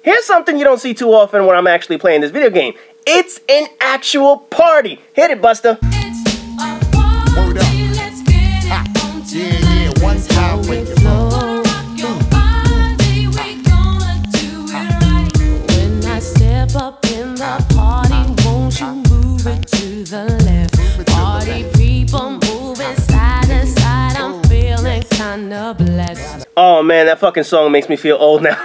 Here's something you don't see too often when I'm actually playing this video game. It's an actual party. Hit it, Buster. Word up. Yeah, one time when you flow. When I step up in the party, won't you move it to the left? Party people moving side to side, I'm feeling kinda blessed. Oh man, that fucking song makes me feel old now.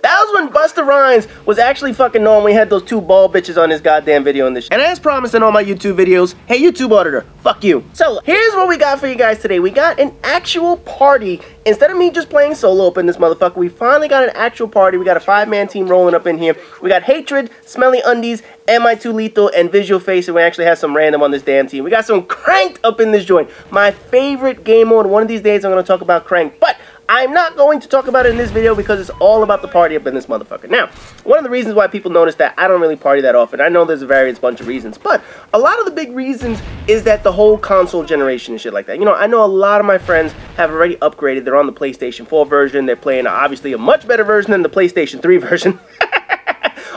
That was when Busta Rhymes was actually fucking known. We had those two bald bitches on his goddamn video in this. And as promised in all my YouTube videos, hey YouTube auditor, fuck you. So here's what we got for you guys today. We got an actual party. Instead of me just playing solo up in this motherfucker, we finally got an actual party. We got a 5-man team rolling up in here. We got Hatred, Smelly Undies, MI2 Lethal, and Visual Face, and we actually have some random on this damn team. We got some Cranked up in this joint. My favorite game mode. One of these days I'm going to talk about Cranked, but I'm not going to talk about it in this video because it's all about the party up in this motherfucker. Now, one of the reasons why people notice that I don't really party that often, I know there's a various bunch of reasons, but a lot of the big reasons is that the whole console generation and shit like that. You know, I know a lot of my friends have already upgraded. They're on the PlayStation 4 version. They're playing obviously a much better version than the PlayStation 3 version.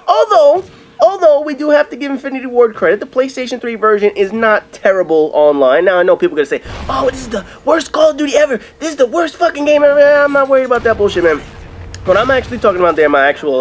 Although we do have to give Infinity Ward credit, the PlayStation 3 version is not terrible online. Now, I know people are going to say, oh, this is the worst Call of Duty ever. This is the worst fucking game ever. I'm not worried about that bullshit, man. What I'm actually talking about there, my actual,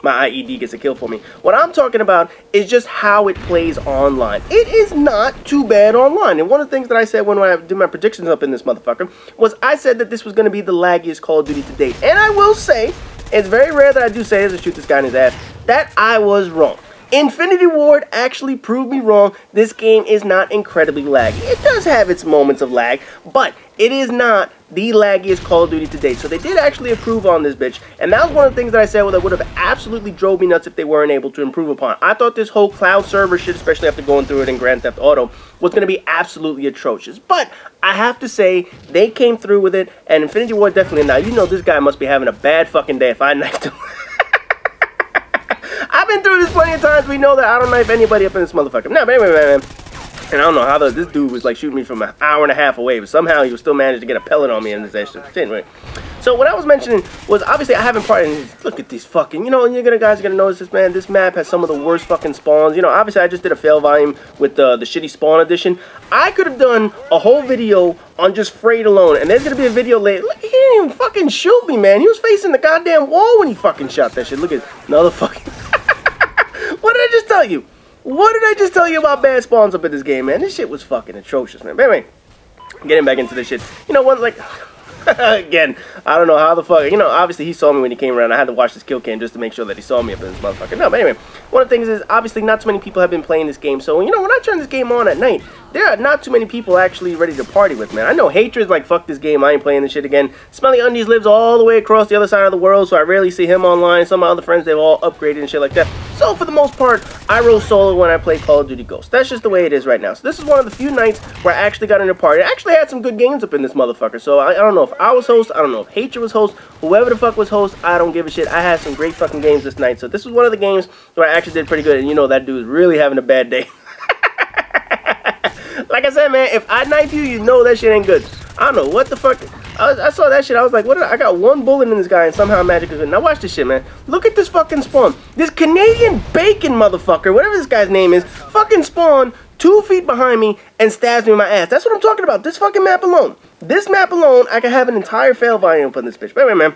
my IED gets a kill for me. What I'm talking about is just how it plays online. It is not too bad online. And one of the things that I said when I did my predictions up in this motherfucker was I said that this was going to be the laggiest Call of Duty to date. And I will say, it's very rare that I do say this to shoot this guy in his ass, that I was wrong. Infinity Ward actually proved me wrong. This game is not incredibly laggy. It does have its moments of lag, but it is not the laggiest Call of Duty to date. So they did actually improve on this bitch, and that was one of the things that I said that would have absolutely drove me nuts if they weren't able to improve upon. I thought this whole cloud server shit, especially after going through it in Grand Theft Auto, was going to be absolutely atrocious. But I have to say, they came through with it, and Infinity Ward definitely. Now, you know this guy must be having a bad fucking day if I knifed him. I've been through this plenty of times. We know that I don't knife anybody up in this motherfucker. No, but anyway, man. And I don't know how this dude was like shooting me from an hour and a half away, but somehow he was still managed to get a pellet on me in this shit. Anyway, so what I was mentioning was obviously I haven't partied. Look at these fucking, you know, and guys are gonna notice this, man. This map has some of the worst fucking spawns. You know, obviously I just did a fail volume with the shitty spawn edition. I could have done a whole video on just Frayed alone, and there's gonna be a video later. Look, he didn't even fucking shoot me, man. He was facing the goddamn wall when he fucking shot that shit. Look at another fucking. What did I just tell you? What did I just tell you about bad spawns up in this game, man? This shit was fucking atrocious, man. But anyway, getting back into this shit. You know what, like, again, I don't know how the fuck, you know, obviously he saw me when he came around. I had to watch this kill cam just to make sure that he saw me up in this motherfucker. No, but anyway, one of the things is, obviously not too many people have been playing this game. So, you know, when I turn this game on at night, there are not too many people actually ready to party with, man. I know Hatred's like, fuck this game, I ain't playing this shit again. Smelly Undies lives all the way across the other side of the world, so I rarely see him online. Some of my other friends, they've all upgraded and shit like that. So, for the most part, I roll solo when I play Call of Duty Ghosts. That's just the way it is right now. So, this is one of the few nights where I actually got in a party. I actually had some good games up in this motherfucker. So, I don't know if I was host, I don't know if Hatred was host, whoever the fuck was host, I don't give a shit. I had some great fucking games this night. So, this was one of the games where I actually did pretty good. And you know that dude is really having a bad day. Like I said, man, if I knife you, you know that shit ain't good. I don't know what the fuck. I saw that shit. I was like, what? I got one bullet in this guy, and somehow magic is good. Now watch this shit, man. Look at this fucking spawn. This Canadian bacon motherfucker, whatever this guy's name is, fucking spawned 2 feet behind me and stabs me in my ass. That's what I'm talking about. This fucking map alone. This map alone, I can have an entire fail volume on this bitch. But anyway, man.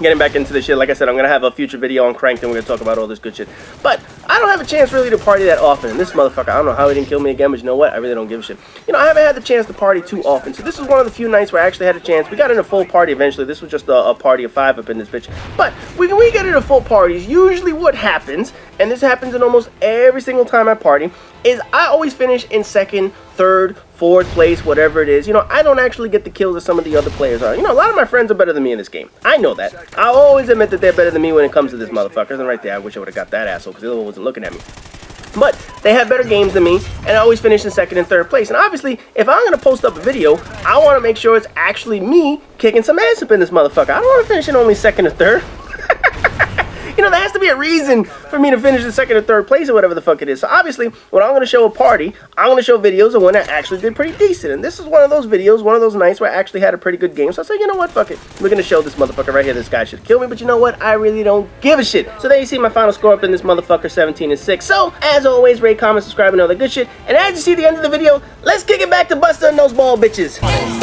Getting back into this shit, like I said, I'm going to have a future video on Cranked and we're going to talk about all this good shit. But I don't have a chance really to party that often. And this motherfucker, I don't know how he didn't kill me again, but you know what? I really don't give a shit. You know, I haven't had the chance to party too often. So this is one of the few nights where I actually had a chance. We got in a full party eventually. This was just a party of 5 up in this bitch. But when we get into full parties, usually what happens, and this happens in almost every single time I party, is I always finish in second, third, fourth place, whatever it is. You know, I don't actually get the kills that some of the other players are. You know, a lot of my friends are better than me in this game. I know that. I always admit that they're better than me when it comes to this motherfucker. And right there, I wish I would have got that asshole because the other one wasn't looking at me. But they have better games than me, and I always finish in second and third place. And obviously, if I'm going to post up a video, I want to make sure it's actually me kicking some ass up in this motherfucker. I don't want to finish in only second or third. You know, there has to be a reason for me to finish in second or third place or whatever the fuck it is. So obviously, when I'm going to show a party, I'm going to show videos of when I actually did pretty decent. And this is one of those videos, one of those nights where I actually had a pretty good game. So I said, you know what, fuck it. We're going to show this motherfucker right here. This guy should kill me, but you know what? I really don't give a shit. So there you see my final score up in this motherfucker, 17-6. So, as always, rate, comment, subscribe, and all that good shit. And as you see at the end of the video, let's kick it back to busting those ball bitches.